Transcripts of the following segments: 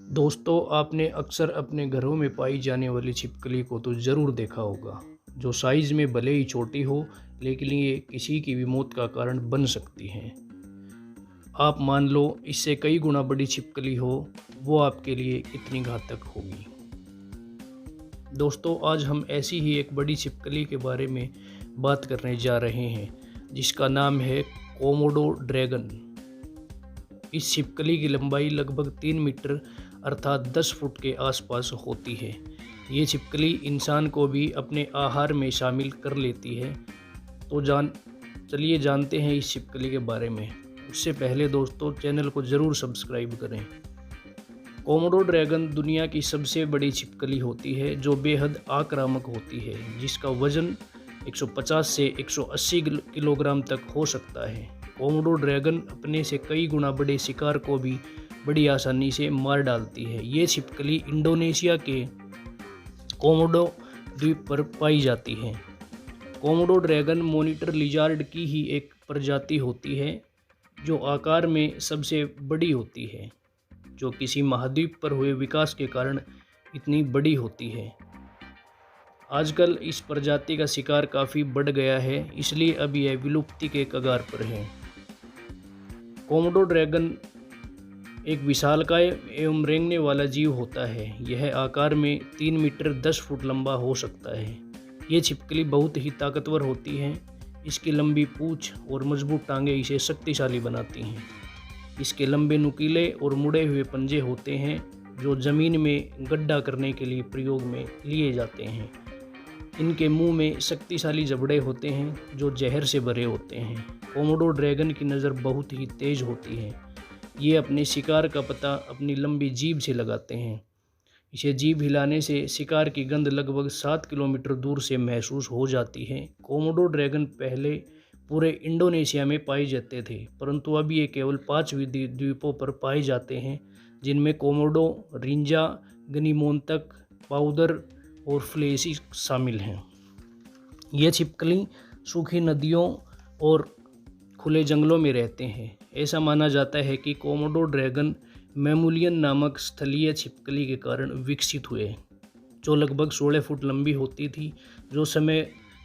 दोस्तों, आपने अक्सर अपने घरों में पाई जाने वाली छिपकली को तो ज़रूर देखा होगा, जो साइज़ में भले ही छोटी हो, लेकिन ये किसी की भी मौत का कारण बन सकती हैं। आप मान लो इससे कई गुना बड़ी छिपकली हो, वो आपके लिए कितनी घातक होगी। दोस्तों, आज हम ऐसी ही एक बड़ी छिपकली के बारे में बात करने जा रहे हैं, जिसका नाम है कोमोडो ड्रैगन। इस छिपकली की लंबाई लगभग 3 मीटर अर्थात 10 फुट के आसपास होती है। ये छिपकली इंसान को भी अपने आहार में शामिल कर लेती है। तो चलिए जानते हैं इस छिपकली के बारे में। उससे पहले दोस्तों, चैनल को ज़रूर सब्सक्राइब करें। कोमोडो ड्रैगन दुनिया की सबसे बड़ी छिपकली होती है, जो बेहद आक्रामक होती है, जिसका वज़न 150 से 180 किलोग्राम तक हो सकता है। कोमोडो ड्रैगन अपने से कई गुना बड़े शिकार को भी बड़ी आसानी से मार डालती है। ये छिपकली इंडोनेशिया के कोमोडो द्वीप पर पाई जाती है। कोमोडो ड्रैगन मॉनिटर लिजार्ड की ही एक प्रजाति होती है, जो आकार में सबसे बड़ी होती है, जो किसी महाद्वीप पर हुए विकास के कारण इतनी बड़ी होती है। आजकल इस प्रजाति का शिकार काफ़ी बढ़ गया है, इसलिए अब यह विलुप्ति के कगार पर है। कोमोडो ड्रैगन एक विशालकाय एवं रेंगने वाला जीव होता है। यह आकार में 3 मीटर 10 फुट लंबा हो सकता है। ये छिपकली बहुत ही ताकतवर होती है। इसकी लंबी पूंछ और मजबूत टांगें इसे शक्तिशाली बनाती हैं। इसके लंबे नुकीले और मुड़े हुए पंजे होते हैं, जो ज़मीन में गड्ढा करने के लिए प्रयोग में लिए जाते हैं। इनके मुंह में शक्तिशाली जबड़े होते हैं, जो जहर से भरे होते हैं। कोमोडो ड्रैगन की नज़र बहुत ही तेज होती है। ये अपने शिकार का पता अपनी लंबी जीभ से लगाते हैं। इसे जीभ हिलाने से शिकार की गंध लगभग 7 किलोमीटर दूर से महसूस हो जाती है। कोमोडो ड्रैगन पहले पूरे इंडोनेशिया में पाए जाते थे, परंतु अब ये केवल 5 द्वीपों पर पाए जाते हैं, जिनमें कोमोडो, रिंजा, गनीमोंतक, पाउदर और फ्लेसी शामिल हैं। ये छिपकली सूखी नदियों और खुले जंगलों में रहते हैं। ऐसा माना जाता है कि कोमोडो ड्रैगन मैमुलियन नामक स्थलीय छिपकली के कारण विकसित हुए, जो लगभग 16 फुट लंबी होती थी, जो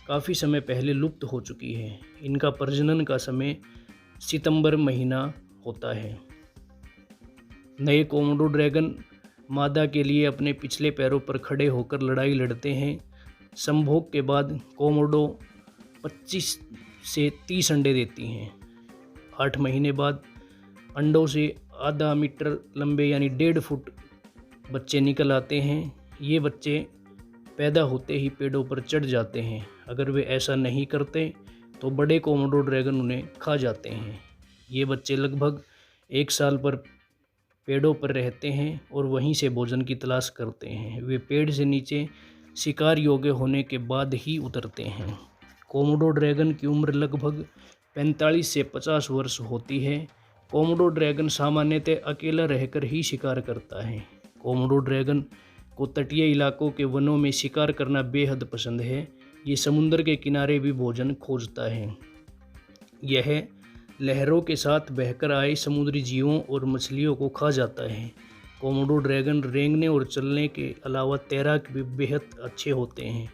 काफ़ी समय पहले लुप्त हो चुकी है। इनका प्रजनन का समय सितंबर महीना होता है। नए कोमोडो ड्रैगन मादा के लिए अपने पिछले पैरों पर खड़े होकर लड़ाई लड़ते हैं। संभोग के बाद कोमोडो 25 से 30 अंडे देती हैं। 8 महीने बाद अंडों से आधा मीटर लंबे यानी 1.5 फुट बच्चे निकल आते हैं। ये बच्चे पैदा होते ही पेड़ों पर चढ़ जाते हैं। अगर वे ऐसा नहीं करते तो बड़े कोमोडो ड्रैगन उन्हें खा जाते हैं। ये बच्चे लगभग 1 साल पर पेड़ों पर रहते हैं और वहीं से भोजन की तलाश करते हैं। वे पेड़ से नीचे शिकार योग्य होने के बाद ही उतरते हैं। कोमोडो ड्रैगन की उम्र लगभग 45 से 50 वर्ष होती है। कोमोडो ड्रैगन सामान्यतः अकेला रहकर ही शिकार करता है। कोमोडो ड्रैगन को तटीय इलाकों के वनों में शिकार करना बेहद पसंद है। ये समुद्र के किनारे भी भोजन खोजता है। यह लहरों के साथ बहकर आए समुद्री जीवों और मछलियों को खा जाता है। कोमोडो ड्रैगन रेंगने और चलने के अलावा तैराक भी बेहद अच्छे होते हैं।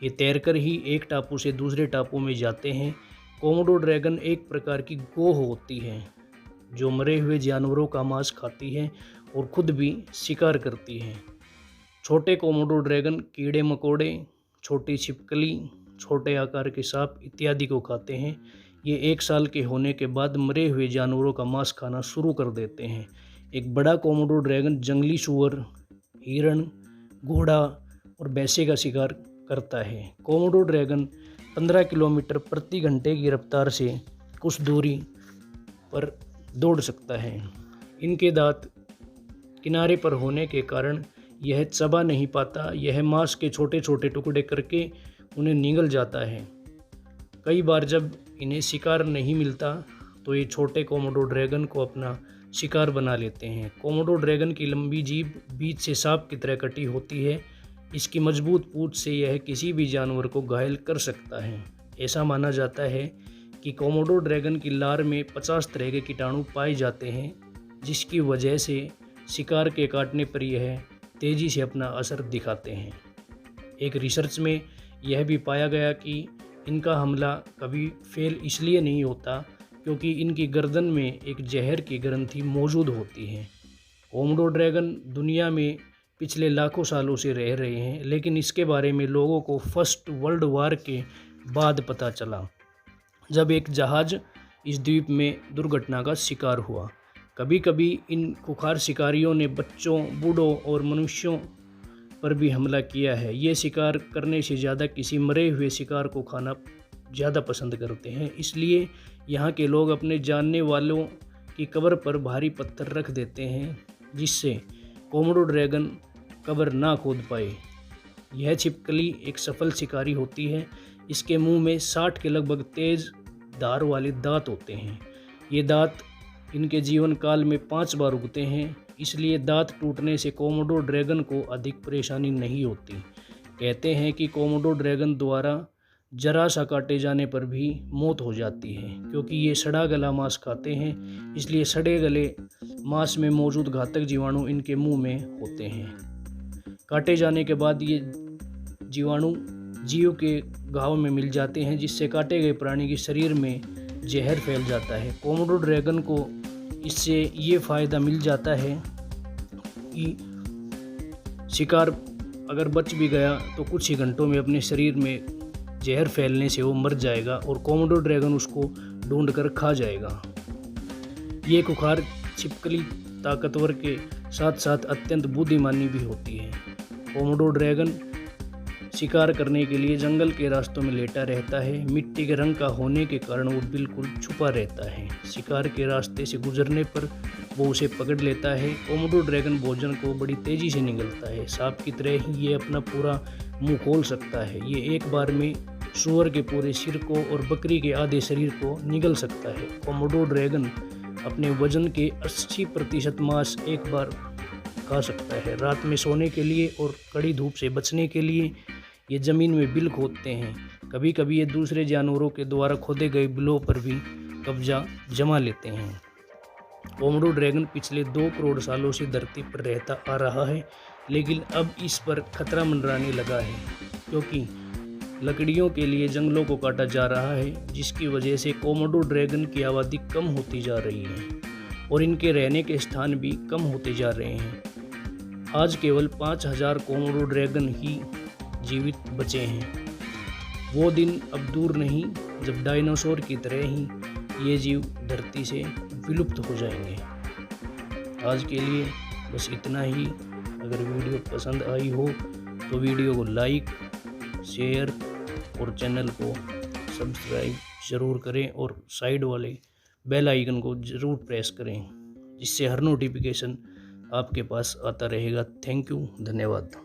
ये तैरकर ही एक टापू से दूसरे टापू में जाते हैं। कोमोडो ड्रैगन एक प्रकार की गोह होती है, जो मरे हुए जानवरों का मांस खाती है और खुद भी शिकार करती है। छोटे कोमोडो ड्रैगन कीड़े मकोड़े, छोटी छिपकली, छोटे आकार के सांप इत्यादि को खाते हैं। ये 1 साल के होने के बाद मरे हुए जानवरों का मांस खाना शुरू कर देते हैं। एक बड़ा कोमोडो ड्रैगन जंगली सूअर, हिरण, घोड़ा और भैंसे का शिकार करता है। कोमोडो ड्रैगन 15 किलोमीटर प्रति घंटे की रफ्तार से कुछ दूरी पर दौड़ सकता है। इनके दांत किनारे पर होने के कारण यह चबा नहीं पाता। यह मांस के छोटे छोटे टुकड़े करके उन्हें निगल जाता है। कई बार जब इन्हें शिकार नहीं मिलता तो ये छोटे कोमोडो ड्रैगन को अपना शिकार बना लेते हैं। कोमोडो ड्रैगन की लंबी जीभ बीच से सांप की तरह कटी होती है। इसकी मजबूत पूंछ से यह किसी भी जानवर को घायल कर सकता है। ऐसा माना जाता है कि कोमोडो ड्रैगन की लार में 50 तरह के कीटाणु पाए जाते हैं, जिसकी वजह से शिकार के काटने पर यह तेज़ी से अपना असर दिखाते हैं। एक रिसर्च में यह भी पाया गया कि इनका हमला कभी फेल इसलिए नहीं होता क्योंकि इनकी गर्दन में एक जहर की ग्रंथि मौजूद होती है। कोमोडो ड्रैगन दुनिया में पिछले लाखों सालों से रह रहे हैं, लेकिन इसके बारे में लोगों को फर्स्ट वर्ल्ड वार के बाद पता चला, जब एक जहाज़ इस द्वीप में दुर्घटना का शिकार हुआ। कभी कभी इन खुखार शिकारियों ने बच्चों, बूढ़ों और मनुष्यों पर भी हमला किया है। ये शिकार करने से ज़्यादा किसी मरे हुए शिकार को खाना ज़्यादा पसंद करते हैं, इसलिए यहाँ के लोग अपने जानने वालों की कब्र पर भारी पत्थर रख देते हैं, जिससे कोमोडो ड्रैगन कब्र ना खोद पाए। यह छिपकली एक सफल शिकारी होती है। इसके मुंह में 60 के लगभग तेज़ धार वाले दांत होते हैं। ये दांत इनके जीवन काल में 5 बार उगते हैं, इसलिए दांत टूटने से कोमोडो ड्रैगन को अधिक परेशानी नहीं होती। कहते हैं कि कोमोडो ड्रैगन द्वारा जरा सा काटे जाने पर भी मौत हो जाती है, क्योंकि ये सड़ा गला मांस खाते हैं, इसलिए सड़े गले मांस में मौजूद घातक जीवाणु इनके मुंह में होते हैं। काटे जाने के बाद ये जीवाणु जीव के घाव में मिल जाते हैं, जिससे काटे गए प्राणी के शरीर में जहर फैल जाता है। कोमोडो ड्रैगन को इससे ये फ़ायदा मिल जाता है कि शिकार अगर बच भी गया तो कुछ ही घंटों में अपने शरीर में जहर फैलने से वो मर जाएगा और कोमोडो ड्रैगन उसको ढूंढकर खा जाएगा। ये खुखार छिपकली ताकतवर के साथ साथ अत्यंत बुद्धिमानी भी होती है। कोमोडो ड्रैगन शिकार करने के लिए जंगल के रास्तों में लेटा रहता है। मिट्टी के रंग का होने के कारण वो बिल्कुल छुपा रहता है। शिकार के रास्ते से गुजरने पर वो उसे पकड़ लेता है। कोमोडो ड्रैगन भोजन को बड़ी तेज़ी से निगलता है। सांप की तरह ही ये अपना पूरा मुंह खोल सकता है। ये एक बार में सूअर के पूरे सिर को और बकरी के आधे शरीर को निगल सकता है। कोमोडो ड्रैगन अपने वजन के 80% मांस एक बार खा सकता है। रात में सोने के लिए और कड़ी धूप से बचने के लिए ये ज़मीन में बिल खोदते हैं। कभी कभी ये दूसरे जानवरों के द्वारा खोदे गए बिलों पर भी कब्जा जमा लेते हैं। कोमोडो ड्रैगन पिछले 2 करोड़ सालों से धरती पर रहता आ रहा है, लेकिन अब इस पर खतरा मंडराने लगा है, क्योंकि लकड़ियों के लिए जंगलों को काटा जा रहा है, जिसकी वजह से कोमोडो ड्रैगन की आबादी कम होती जा रही है और इनके रहने के स्थान भी कम होते जा रहे हैं। आज केवल 5000 कोमोडो ड्रैगन ही जीवित बचे हैं। वो दिन अब दूर नहीं जब डायनासोर की तरह ही ये जीव धरती से विलुप्त हो जाएंगे। आज के लिए बस इतना ही। अगर वीडियो पसंद आई हो तो वीडियो को लाइक, शेयर और चैनल को सब्सक्राइब ज़रूर करें और साइड वाले बेल आइकन को ज़रूर प्रेस करें, जिससे हर नोटिफिकेशन आपके पास आता रहेगा। थैंक यू, धन्यवाद।